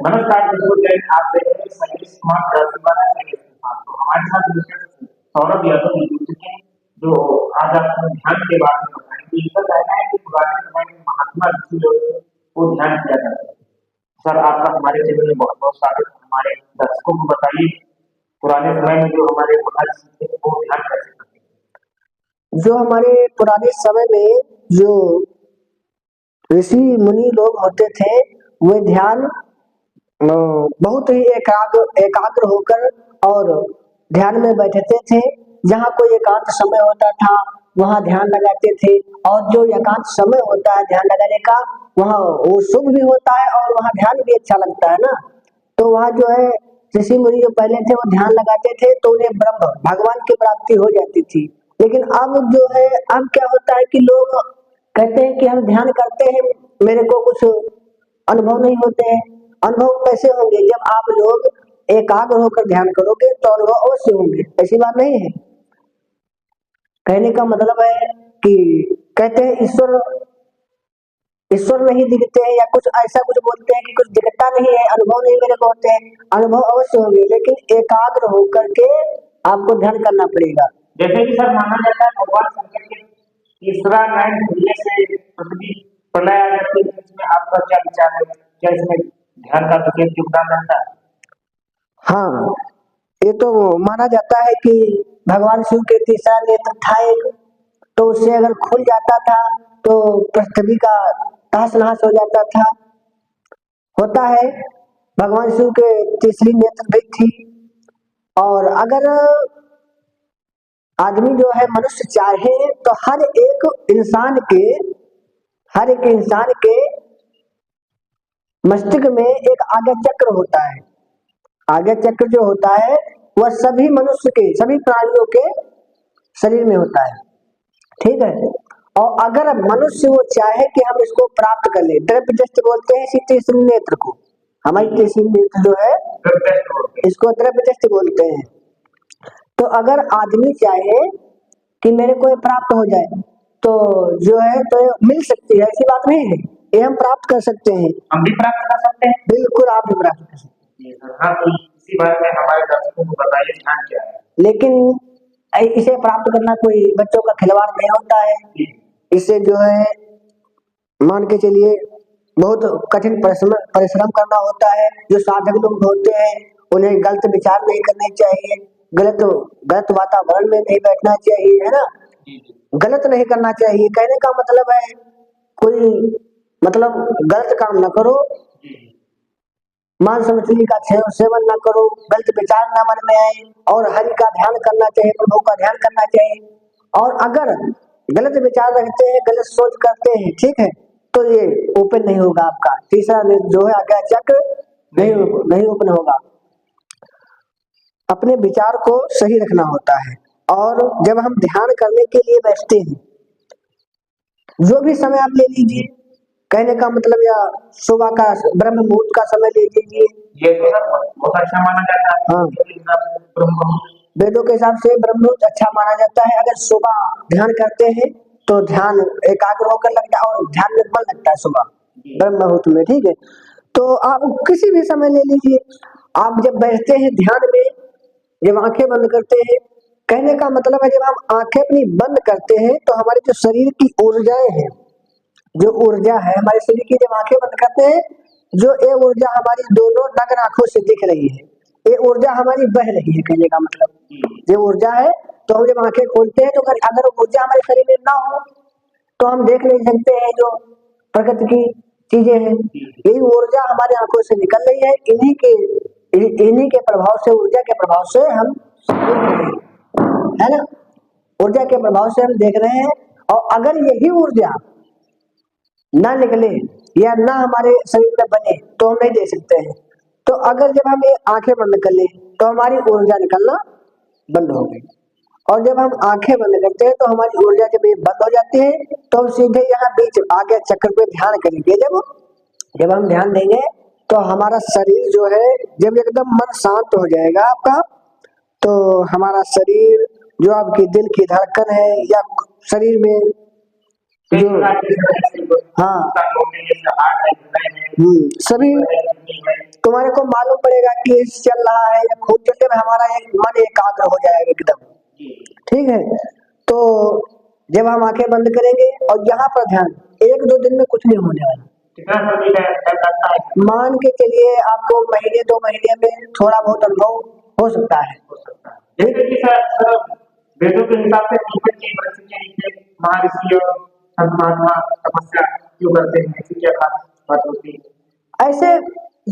नमस्कार दोस्तों, जैसे आप देख रहे हैं संगीत स्मार्ट क्लास वाला संगीत के साथ तो हमारे साथ मिस्टर सौरभ यादव जी जुड़ चुके हैं, जो आज आपको ध्यान के बारे में बताएंगे। इनका कहना है कि पुराने समय में महात्मा ऋषि लोग थे, वो ध्यान किया करते थे। सर, आपका हमारे चैनल में बहुत बहुत स्वागत है। हमारे दर्शकों को बताइए, पुराने समय में जो हमारे महर्षि थे वो ध्यान कैसे करते जो हमारे पुराने समय में जो ऋषि मुनि लोग होते थे वे ध्यान बहुत ही एकाग्र होकर और ध्यान में बैठते थे। जहाँ कोई एकांत समय होता था वहाँ ध्यान लगाते थे, और जो एकांत समय होता है ध्यान लगाने का वहाँ वो शुभ भी होता है और वहाँ ध्यान भी अच्छा लगता है ना। तो वहाँ जो है ऋषि मुनि जो पहले थे वो ध्यान लगाते थे तो उन्हें ब्रह्म भगवान की प्राप्ति हो जाती थी। लेकिन अब जो है अब क्या होता है कि लोग कहते हैं कि हम ध्यान करते हैं, मेरे को कुछ अनुभव नहीं होते हैं। अनुभव कैसे होंगे? जब आप लोग एकाग्र होकर ध्यान करोगे तो अनुभव अवश्य होंगे, ऐसी बात नहीं है। कहने का मतलब है कि कहते हैं ईश्वर ईश्वर नहीं दिखते हैं या कुछ ऐसा कुछ बोलते हैं कि कुछ दिखता नहीं है, अनुभव नहीं मेरे को होते हैं। अनुभव अवश्य होंगे, लेकिन एकाग्र होकर के आपको ध्यान करना पड़ेगा। हैं? जैसे कि सर माना जाता है भगवान शंकर के तीसरा नयन खुलने से पृथ्वी प्रलय आ जाती है, इसमें आपका क्या विचार है? क्या इसमें ध्यान का विशेष योगदान रहता है? हाँ, ये तो माना जाता है कि भगवान शिव के तीसरा नेत्र था एक, तो उससे अगर खुल जाता था तो पृथ्वी का तहस नहस हो जाता था। होता है, भगवान शिव के तीसरी नेत्र भी थी। और अगर आदमी जो है मनुष्य चाहे तो हर एक इंसान के मस्तिष्क में एक आज्ञा चक्र होता है। आज्ञा चक्र जो होता है वह सभी मनुष्य के सभी प्राणियों के शरीर में होता है, ठीक है। और अगर मनुष्य वो चाहे कि हम इसको प्राप्त कर ले, द्रव्य दृष्टि बोलते हैं इसी तीसरे नेत्र को। हमारी तीसरी नेत्र जो है इसको द्रव्य दृष्टि बोलते हैं। तो अगर आदमी चाहे कि मेरे को ये प्राप्त हो जाए तो जो है तो मिल सकती है, ऐसी बात नहीं है, ये हम प्राप्त कर सकते हैं। हम भी प्राप्त कर सकते हैं? बिल्कुल, आप भी प्राप्त कर सकते हैं। हाँ, तो इसी बारे में हमारे दर्शकों को बताइए ध्यान क्या है? हैं। लेकिन इसे प्राप्त करना कोई बच्चों का खिलवाड़ नहीं होता है। इससे जो है मान के चलिए बहुत कठिन परिश्रम करना होता है। जो साधक लोग होते हैं उन्हें गलत विचार नहीं करने चाहिए, गलत वातावरण में नहीं बैठना चाहिए, है ना। गलत नहीं करना चाहिए, कहने का मतलब है कोई मतलब गलत काम न करो, मांस मछली का सेवन न करो, गलत विचार न मन में आए, और हरि का ध्यान करना चाहिए, प्रभु का ध्यान करना चाहिए। और अगर गलत विचार रखते हैं, गलत सोच करते हैं, ठीक है, तो ये ओपन नहीं होगा आपका तीसरा जो है आज्ञा चक्र नहीं ओपन होगा। अपने विचार को सही रखना होता है। और जब हम ध्यान करने के लिए बैठते हैं, जो भी समय आप ले लीजिए, कहने का मतलब या सुबह का ब्रह्म मुहूर्त का समय ले लीजिए, ये तो सर बहुत अच्छा माना जाता है। हाँ, वेदों के हिसाब से ब्रह्म मुहूर्त अच्छा माना जाता है। अगर सुबह ध्यान करते हैं तो ध्यान एकाग्र होकर लगता है और ध्यान में मन लगता है सुबह ब्रह्म मुहूर्त में, ठीक है। तो आप किसी भी समय ले लीजिए, आप जब बैठते हैं ध्यान में, जब आंखें बंद करते हैं, कहने का मतलब है जब हम आंखें अपनी बंद करते हैं तो हमारे जो शरीर की ऊर्जाएं हैं, जो ऊर्जा है हमारे शरीर की, जब आंखें बंद करते हैं जो ये ऊर्जा हमारी दोनों नग्न आंखों से दिख रही है, ये ऊर्जा हमारी बह रही है। कहने का मतलब जो ऊर्जा है, तो हम जब आंखें खोलते हैं तो अगर ऊर्जा हमारे शरीर में ना हो तो हम देख नहीं सकते हैं जो प्रकृति की चीजें हैं। यही ऊर्जा हमारे आंखों से निकल रही है, इन्हीं के प्रभाव से, ऊर्जा के प्रभाव से हम देख रहे हैं, है ना। ऊर्जा के प्रभाव से हम देख रहे हैं। और अगर यही ऊर्जा ना निकले या ना हमारे शरीर में बने तो हम नहीं देख सकते हैं। तो अगर जब हम ये आंखें बंद कर ले तो हमारी ऊर्जा निकलना बंद हो गई, और जब हम आंखें बंद करते हैं तो हमारी ऊर्जा जब ये बंद हो जाती है तो हम सीधे यहाँ बीच आगे चक्र पे ध्यान करेंगे। जब हम ध्यान देंगे तो हमारा शरीर जो है, जब एकदम मन शांत हो जाएगा आपका, तो हमारा शरीर जो आपकी दिल की धड़कन है या शरीर में जो हाँ सभी तुम्हारे को मालूम पड़ेगा कि चल रहा है या खून चलने में हमारा एक मन एकाग्र हो जाएगा एकदम। ठीक है, तो जब हम आंखें बंद करेंगे और यहाँ पर ध्यान, 1-2 दिन में कुछ नहीं होने वाला। कितना समय लगता है? मान के चलिए आपको महीने 2 महीने में थोड़ा बहुत अनुभव हो सकता है। जैसे कि सर वेदों के हिसाब से जीवन की परिस्थितियां नीचे महर्षि और संत महात्मा तपस्या क्यों करते हैं, ऐसी क्या खास बात होती है? ऐसे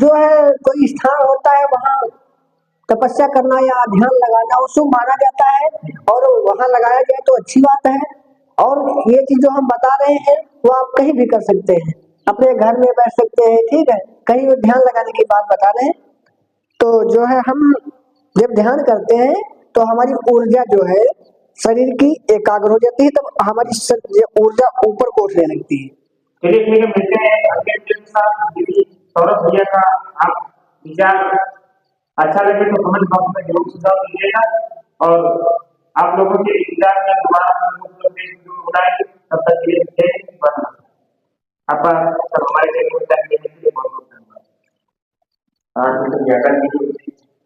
जो है कोई स्थान होता है वहाँ तपस्या करना या ध्यान लगाना वो शुभ माना जाता है, और वहाँ लगाया जाए तो अच्छी बात है। और ये चीज जो हम बता रहे हैं वो आप कहीं भी कर सकते हैं, अपने घर में बैठ सकते हैं। ठीक है, कहीं वो ध्यान लगाने की बात बता रहे हैं। तो जो है हम जब ध्यान करते हैं तो हमारी ऊर्जा जो है शरीर की एकाग्र हो जाती है, तब हमारी ऊर्जा ऊपर को उठने लगती है। चलिए ठीक है, मिलते हैं अगले वीडियो के साथ। यदि सौरभ भैया का आप विचार अच्छा लगे तो कमेंट बॉक्स में जरूर सुझाव दीजिएगा, और आप लोगों के विचार में दोबारा बनाएंगे। तब तक के लिए जय हिंद। आपका सब हमारे चैनल में टाइम देने के लिए बहुत बहुत धन्यवाद। आज तो ज्यादा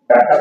डाटा